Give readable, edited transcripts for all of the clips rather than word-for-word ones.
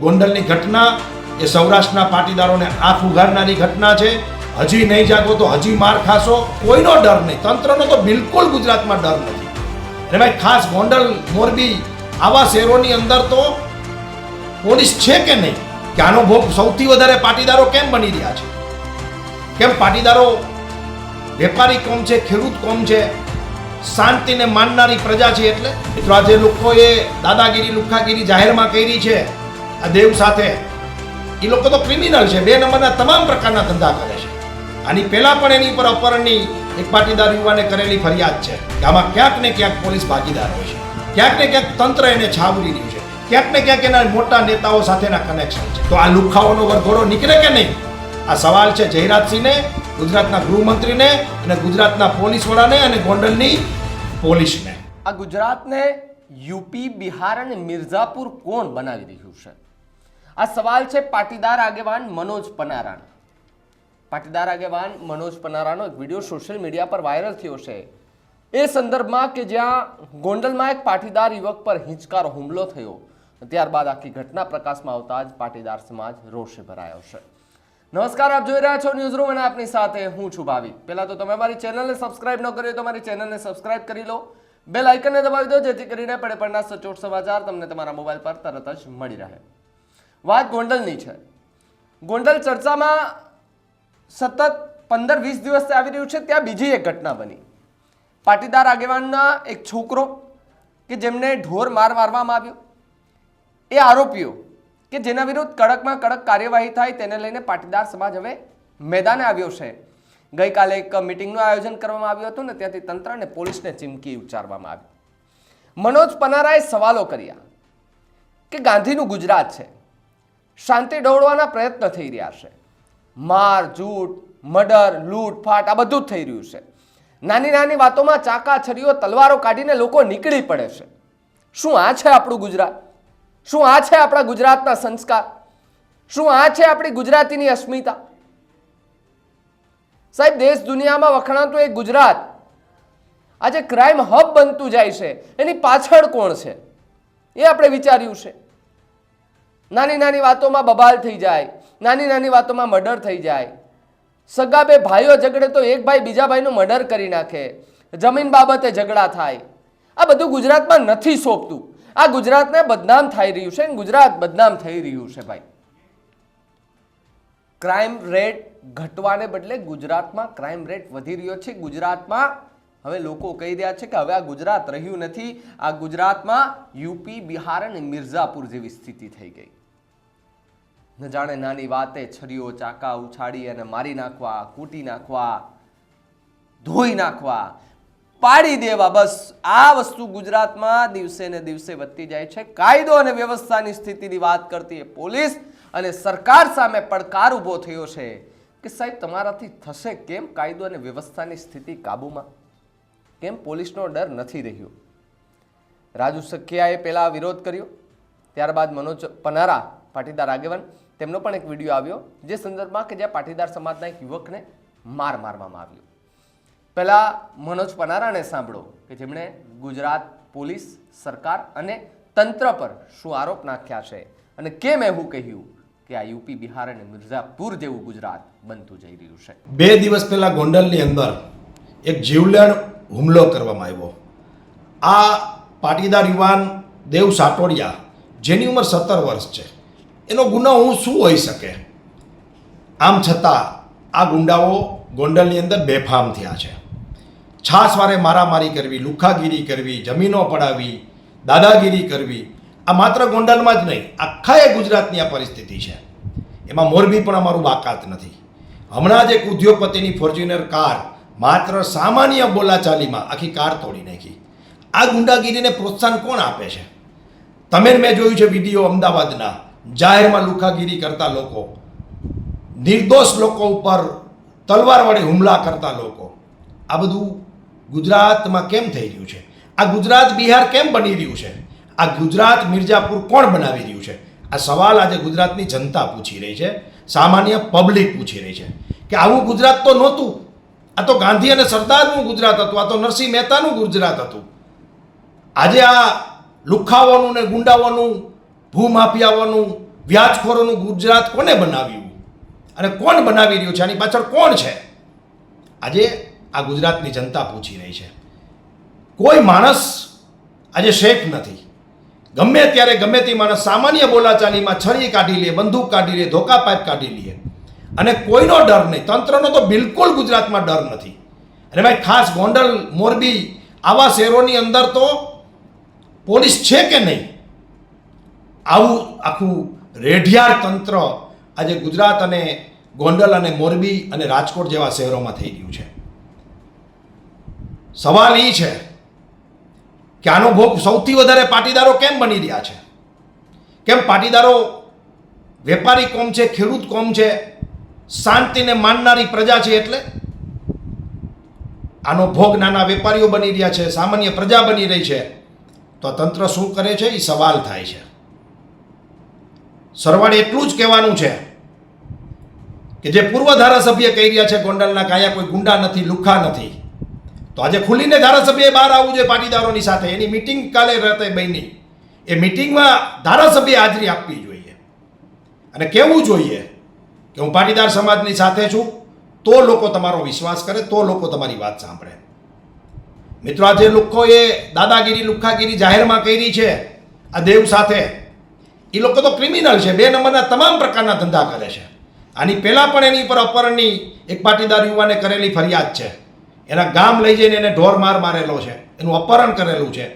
ગોંડલની ઘટના એ સૌરાષ્ટ્રના પાટીદારોને આંખ ઉઘાડનારી ઘટના છે. હજી નહીં જાગો તો હજી માર ખાશો. કોઈનો ડર નહીં, તંત્રનો તો બિલકુલ ગુજરાતમાં ડર નથી. અને ભાઈ ખાસ ગોંડલ, મોરબી આવા શહેરોની અંદર તો પોલીસ છે કે નહીં, કે આનો ભોગ સૌથી વધારે પાટીદારો કેમ બની રહ્યા છે? કેમ પાટીદારો વેપારી કોમ છે, ખેડૂત કોમ છે, શાંતિને માનનારી પ્રજા છે? એટલે મિત્રો આજે લોકોએ દાદાગીરી, લુખ્ખાગીરી જાહેરમાં કરી છે આ દેવ સાથે. એ લોકો તો ક્રિમિનલ છે, 2 નંબરના તમામ પ્રકારના ધંધા કરે છે. આની પહેલા પણ એની પર અપહરણની એક પાટીદાર યુવાને કરેલી ફરિયાદ છે કે આમાં ક્યાંક ને ક્યાંક પોલીસ ભાગીદાર હોય છે, ક્યાંક ને ક્યાંક તંત્ર એને છાવરી રહ્યું છે, ક્યાંક ને ક્યાંક એના મોટા નેતાઓ સાથેના કનેક્શન છે. તો આ લુખ્ખાઓનો વરઘોડો નીકળે કે નહીં? આ સવાલ છે જયરાજસિંહને, ગુજરાતના ગૃહમંત્રીને અને ગુજરાતના પોલીસ વડાને અને ગોંડલની પોલીસને. આ ગુજરાતને યુપી, બિહાર અને મિર્ઝાપુર કોણ બનાવી રહ્યું છે? આ સવાલ છે પાટીદાર આગેવાન મનોજ પનારાનો. પાટીદાર આગેવાન મનોજ પનારાનો એક વિડીયો સોશિયલ મીડિયા પર વાયરલ થયો છે એ સંદર્ભમાં કે જ્યાં ગોંડલમાં એક પાટીદાર યુવક પર હિંચકારો હુમલો થયો. ત્યારબાદ આખી ઘટના પ્રકાશમાં આવતા જ પાટીદાર સમાજ રોષે ભરાયો છે. નમસ્કાર, આપ જોઈ રહ્યા છો ન્યૂઝ રૂમ અને આપની સાથે હું છું ભાવિક. પહેલા તો તમે અમારી ચેનલને સબસ્ક્રાઇબ ન કરી તો અમારી ચેનલને સબસ્ક્રાઇબ કરી લો, બેલ આઇકનને દબાવી દો જેથી કરીને પડે પડના સચોટ સમાચાર તમને તમારા મોબાઈલ પર તરત જ મળી રહે. વાત ગોંડલની છે. ગોંડલ ચર્ચામાં સતત 15-20 દિવસથી આવી રહ્યું છે. ત્યાં બીજી એક ઘટના બની. પાટીદાર આગેવાનના એક છોકરો કે જેમને ઢોર મારવામાં આવ્યો, એ આરોપીઓ કે જેના વિરુદ્ધ કડકમાં કડક કાર્યવાહી થાય તેને લઈને પાટીદાર સમાજ હવે મેદાને આવ્યો છે. ગઈકાલે એક મિટિંગનું આયોજન કરવામાં આવ્યું હતું ને ત્યાંથી તંત્ર અને પોલીસને ચીમકી ઉચ્ચારવામાં આવી. મનોજ પનારાએ સવાલો કર્યા કે ગાંધીનું ગુજરાત છે, શાંતિ ડહોળવાના પ્રયત્ન થઈ રહ્યા છે, માર જૂટ, મર્ડર, લૂંટફાટ આ બધું જ થઈ રહ્યું છે. નાની નાની વાતોમાં ચાકા, છરીઓ, તલવારો કાઢીને લોકો નીકળી પડે છે. શું આ છે આપણું ગુજરાત? શું આ છે આપણા ગુજરાતના સંસ્કાર? શું આ છે આપણી ગુજરાતીની અસ્મિતા? સાહેબ, દેશ દુનિયામાં વખણાતું એક ગુજરાત આજે ક્રાઇમ હબ બનતું જાય છે, એની પાછળ કોણ છે એ આપણે વિચાર્યું છે? નાની નાની વાતોમાં બબાલ થઈ જાય, નાની નાની વાતોમાં મર્ડર થઈ જાય, સગા બે ભાઈઓ ઝઘડે તો એક ભાઈ બીજા ભાઈનું મર્ડર કરી નાખે, જમીન બાબતે ઝઘડા થાય. આ બધું ગુજરાતમાં નથી સોંપતું. આ ગુજરાતને બદનામ થઈ રહ્યું છે. ગુજરાત બદનામ થઈ રહ્યું છે ભાઈ. ક્રાઇમ રેટ ઘટવાને બદલે ગુજરાતમાં ક્રાઇમ રેટ વધી રહ્યો છે. ગુજરાતમાં હવે લોકો કહી રહ્યા છે કે હવે આ ગુજરાત રહ્યું નથી. આ ગુજરાતમાં યુપી, બિહાર અને મિર્ઝાપુર જેવી સ્થિતિ થઈ ગઈ. ન જાણે નાની વાતે છરીઓ, ચાકા ઉછાળી અને મારી નાખવા, કૂટી નાખવા, ધોઈ નાખવા, પાડી દેવા, બસ આ વસ્તુ ગુજરાતમાં દિવસે ને દિવસે વધતી જાય છે. કાયદો અને વ્યવસ્થાની સ્થિતિની વાત કરતી પોલીસ અને સરકાર સામે પડકાર ઊભો થયો છે કે સાહેબ તમારાથી થશે કેમ કાયદો અને વ્યવસ્થાની સ્થિતિ કાબૂમાં? કેમ પોલીસનો ડર નથી રહ્યો? રાજુ સખિયાએ પહેલા વિરોધ કર્યો, ત્યારબાદ મનોજ પનારા પાટીદાર આગેવાન તેમનો પણ એક વિડીયો આવ્યો જે સંદર્ભમાં કે જ્યાં પાટીદાર સમાજના એક યુવકને મારવામાં આવ્યો. પહેલા મનોજ પનારાને સાંભળો કે જેમણે ગુજરાત પોલીસ, સરકાર અને તંત્ર પર શું આરોપ નાખ્યા છે અને કેમ એવું કહ્યું કે આ યુપી, બિહાર અને મિર્ઝાપુર જેવું ગુજરાત બનતું જઈ રહ્યું છે. 2 દિવસ પહેલા ગોંડલની અંદર એક જીવલેણ હુમલો કરવામાં આવ્યો. આ પાટીદાર યુવાન દેવ સાટોડિયા, જેની ઉંમર 17 વર્ષ છે, એનો ગુનો શું હોઈ શકે? આમ છતાં આ ગુંડાઓ ગોંડલની અંદર બેફામ થયા છે. છાસવારે મારામારી કરવી, લુખ્ખાગીરી કરવી, જમીનો પડાવી, દાદાગીરી કરવી. આ માત્ર ગોંડલમાં જ નહીં, આખા ગુજરાતની આ પરિસ્થિતિ છે. એમાં મોરબી પણ અમારું બાકાત નથી. હમણાં જ એક ઉદ્યોગપતિની ફોર્ચ્યુનર કાર માત્ર સામાન્ય બોલાચાલીમાં આખી કાર તોડી નાખી. આ ગુંડાગીરીને પ્રોત્સાહન કોણ આપે છે? તમે મેં જોયું છે વિડીયો અમદાવાદના, જાહેરમાં લુખ્ખાગીરી કરતા લોકો, નિર્દોષ લોકો ઉપર તલવાર વડે હુમલા કરતા લોકો. આ બધું ગુજરાતમાં કેમ થઈ રહ્યું છે? આ ગુજરાત બિહાર કેમ બની રહ્યું છે? આ ગુજરાત મિર્ઝાપુર કોણ બનાવી રહ્યું છે? આ સવાલ આજે ગુજરાતની જનતા પૂછી રહી છે, સામાન્ય પબ્લિક પૂછી રહી છે કે આવું ગુજરાત તો નહોતું. આ તો ગાંધી અને સરદારનું ગુજરાત હતું, આ તો નરસિંહ મહેતાનું ગુજરાત હતું. આજે આ લુખ્ખાઓનું ને ગુંડાઓનું, ભૂમાફિયાઓનું, વ્યાજખોરોનું ગુજરાત કોને બનાવ્યું અને કોણ બનાવી રહ્યું છે, આની પાછળ કોણ છે? આજે આ ગુજરાતની જનતા પૂછી રહી છે. કોઈ માણસ આજે સેફ નથી. ગમે ત્યારે ગમે તે માણસ સામાન્ય બોલાચાલીમાં છરી કાઢી લે, બંદૂક કાઢી લે, ધોકા પાઇપ કાઢી લે અને કોઈનો ડર નહીં. તંત્રનો તો બિલકુલ ગુજરાતમાં ડર નથી. અને ભાઈ ખાસ ગોંડલ, મોરબી આવા શહેરોની અંદર તો પોલીસ છે કે નહીં, આવું આખું રેઢિયાળ તંત્ર આજે ગુજરાત અને ગોંડલ અને મોરબી અને રાજકોટ જેવા શહેરોમાં થઈ રહ્યું છે. સવાલ એ છે કે આનો ભોગ સૌથી વધારે પાટીદારો કેમ બની રહ્યા છે? કેમ પાટીદારો વેપારી કોમ છે, ખેડૂત કોમ છે, શાંતિને માનનારી પ્રજા છે, એટલે આનો ભોગ નાના વેપારીઓ બની રહ્યા છે, સામાન્ય પ્રજા બની રહી છે. તો તંત્ર શું કરે છે એ સવાલ થાય છે. સરવાળે એટલું જ કહેવાનું છે કે જે પૂર્વ ધારાસભ્ય કહી રહ્યા છે ગોંડલના કે અહીંયા કોઈ ગુંડા નથી, લુખ્ખા નથી, તો આજે ખુલીને ધારાસભ્યએ બહાર આવવું જોઈએ પાટીદારોની સાથે. એની મિટિંગ કાલે રાતે બની, એ મિટિંગમાં ધારાસભ્યએ હાજરી આપવી જોઈએ અને કહેવું જોઈએ કે હું પાટીદાર સમાજની સાથે છું. તો લોકો તમારો વિશ્વાસ કરે, તો લોકો તમારી વાત સાંભળે. મિત્રો, આ જે લોકોએ દાદાગીરી, લુખ્ખાગીરી જાહેરમાં કરી છે આ દેવ સાથે, એ લોકો તો ક્રિમિનલ છે. 2 નંબરના તમામ પ્રકારના ધંધા કરે છે. આની પહેલાં પણ એની પર અપહરણની એક પાટીદાર યુવાને કરેલી ફરિયાદ છે. એના ગામ લઈ જઈને એને ઢોર માર મારેલો છે, એનું અપહરણ કરેલું છે.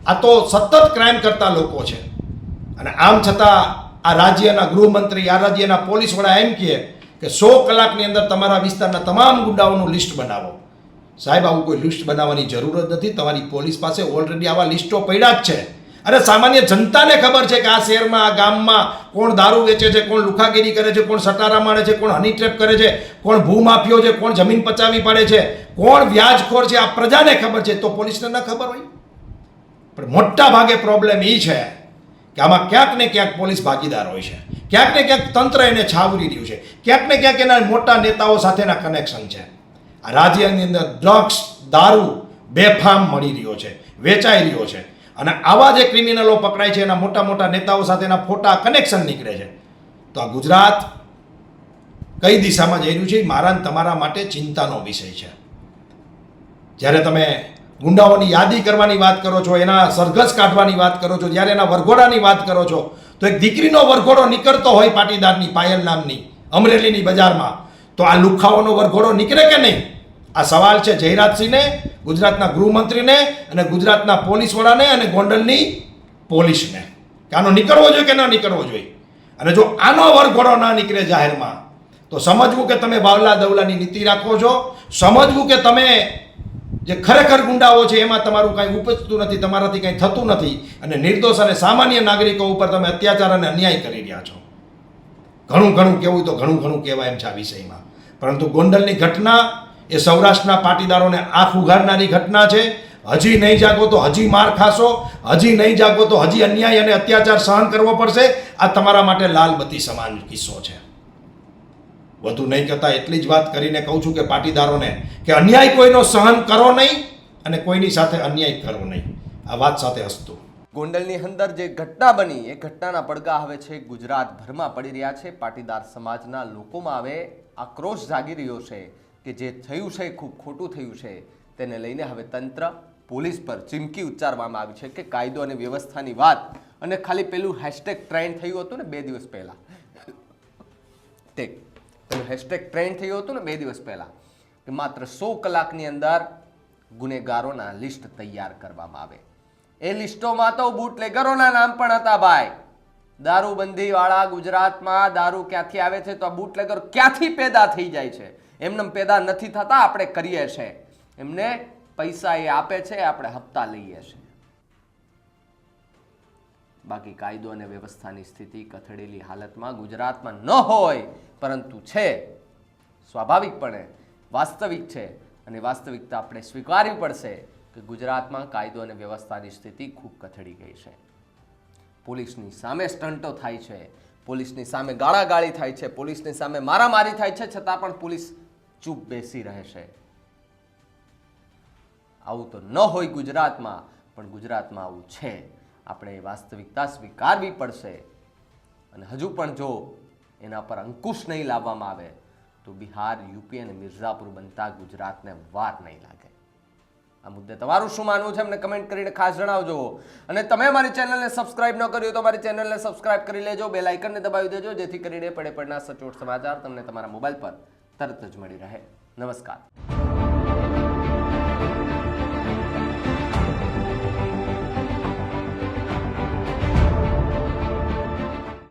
આ તો સતત ક્રાઇમ કરતા લોકો છે. અને આમ છતાં આ રાજ્યના ગૃહમંત્રી, આ રાજ્યના પોલીસ વડા એમ કહે કે 100 કલાકની અંદર તમારા વિસ્તારના તમામ ગુંડાઓનું લિસ્ટ બનાવો. સાહેબ, આવું કોઈ લિસ્ટ બનાવવાની જરૂર જ નથી. તમારી પોલીસ પાસે ઓલરેડી આવા લિસ્ટો પડ્યા જ છે. અરે સામાન્ય જનતાને ખબર છે કે આ શહેરમાં, આ ગામમાં કોણ દારૂ વેચે છે, કોણ લુખાગીરી કરે છે, કોણ સટારા મારે છે, કોણ હની ટ્રેપ કરે છે, કોણ ભૂમાફિયો છે, કોણ જમીન પચાવી પાડે છે, કોણ વ્યાજખોર છે. આ પ્રજાને ખબર છે, તો પોલીસને ન ખબર હોય? પણ મોટા ભાગે પ્રોબ્લેમ એ છે કે આમાં ક્યાંક ને ક્યાંક પોલીસ ભાગીદાર હોય છે, ક્યાંક ને ક્યાંક તંત્ર એને છાવરી રહ્યું છે, ક્યાંક ને ક્યાંક એના મોટા નેતાઓ સાથેના કનેક્શન છે. આ રાજ્યની અંદર ડ્રગ્સ, દારૂ બેફામ મળી રહ્યો છે, વેચાઈ રહ્યો છે. અને આવા જે ક્રિમિનલો પકડાય છે એના મોટા મોટા નેતાઓ સાથેના ફોટા, કનેક્શન નીકળે છે. તો આ ગુજરાત કઈ દિશામાં જઈ રહ્યું છે એ મારા ને તમારા માટે ચિંતાનો વિષય છે. જ્યારે તમે ગુંડાઓની યાદી કરવાની વાત કરો છો, એના સરઘસ કાઢવાની વાત કરો છો, જ્યારે એના વરઘોડાની વાત કરો છો, તો એક દીકરીનો વરઘોડો નીકળતો હોય પાટીદારની, પાયલ નામની, અમરેલીની બજારમાં, તો આ લુખ્ખાઓનો વરઘોડો નીકળે કે નહીં? આ સવાલ છે જયરાજસિંહને, ગુજરાતના ગૃહમંત્રીને અને ગુજરાતના પોલીસ વડાને અને ગોંડલની પોલીસને કે આનો નીકળવો જોઈએ કે ન નીકળવો જોઈએ. અને જો આનો વરઘોડો ના નીકળે જાહેરમાં, તો સમજવું કે તમે બાવલા દવલાની નીતિ રાખો છો, સમજવું કે તમે જે ખરેખર ગુંડાઓ છે એમાં તમારું કાંઈ ઉપજતું નથી, તમારાથી કાંઈ થતું નથી અને નિર્દોષ અને સામાન્ય નાગરિકો ઉપર તમે અત્યાચાર અને અન્યાય કરી રહ્યા છો. ઘણું ઘણું કહેવું તો ઘણું ઘણું કહેવાય એમ છે આ વિષયમાં. પરંતુ ગોંડલની ઘટના એ સૌરાષ્ટ્રના પાટીદારોને આંખ ઉઘાડનારી ઘટના છે. હજી નહીં જાગો તો હજી માર ખાશો, હજી નહીં જાગો તો હજી અન્યાય અને અત્યાચાર સહન કરવો પડશે. આ તમારા માટે લાલ બત્તી સમાન કિસ્સો છે. વધુ નહીં કહેતા એટલી જ વાત કરીને કહું છું કે પાટીદારોને કે અન્યાય કોઈનો સહન કરો નહીં અને કોઈની સાથે અન્યાય કરો નહીં. આ વાત સાથે હસતું. ગોંડલની અંદર જે ઘટના બની એ ઘટનાના પડઘા હવે છે ગુજરાતભરમાં પડી રહ્યા છે. પાટીદાર સમાજના લોકોમાં હવે આક્રોશ જાગી રહ્યો છે કે જે થયું છે એ ખૂબ ખોટું થયું છે. તેને લઈને હવે તંત્ર, પોલીસ પર ચીમકી ઉચ્ચારવામાં આવી છે કે કાયદો અને વ્યવસ્થાની વાત. અને ખાલી પેલું હેશટેગ ટ્રેન્ડ થયું હતું ને 2 દિવસ પહેલાં, તે પેલું હેશટેગ ટ્રેન્ડ થયું હતું ને 2 દિવસ પહેલાં કે માત્ર 100 કલાકની અંદર ગુનેગારોના લિસ્ટ તૈયાર કરવામાં આવે. એ લિસ્ટોમાં તો બુટલેગરોના નામ પણ હતા ભાઈ. દારૂબંધીવાળા ગુજરાતમાં દારૂ ક્યાંથી આવે છે તો આ બુટલેગર ક્યાંથી પેદા થઈ જાય છે? એમને પેદા નથી થતા, આપણે કરીએ છીએ. એમને પૈસા એ આપે છે, આપણે હપ્તા લઈએ છીએ. બાકી કાયદો અને વ્યવસ્થાની સ્થિતિ કથળેલી હાલતમાં ગુજરાતમાં ન હોય, પરંતુ છે, સ્વાભાવિકપણે વાસ્તવિક છે. અને વાસ્તવિકતા આપણે સ્વીકારવી પડશે કે ગુજરાતમાં કાયદો અને વ્યવસ્થાની સ્થિતિ ખૂબ કથળી ગઈ છે. પોલીસની સામે સ્ટન્ટો થાય છે, પોલીસની સામે ગાળાગાળી થાય છે, પોલીસની સામે મારામારી થાય છે, છતાં પણ પોલીસ ચૂપ બેસી રહે છે. આવું તો ન હોય ગુજરાતમાં, પણ ગુજરાતમાં આવું છે. આપણે વાસ્તવિકતા સ્વીકારવી પડશે. અને હજુ પણ જો એના પર અંકુશ નહીં લાવવામાં આવે તો બિહાર, યુપી અને મિર્ઝાપુર બનતા ગુજરાતને વાર નહીં લાગે. આ મુદ્દે તમારું શું માનવું છે અમને કમેન્ટ કરીને ખાસ જણાવજો. અને તમે અમારી ચેનલને સબસ્ક્રાઇબ ન કર્યું તો અમારી ચેનલને સબસ્ક્રાઇબ કરી લેજો, બેલ આઇકનને દબાવી દેજો, જેથી કરીને પડે પડના સચોટ સમાચાર તમને તમારા મોબાઈલ પર તરત જ મળી રહે. નમસ્કાર.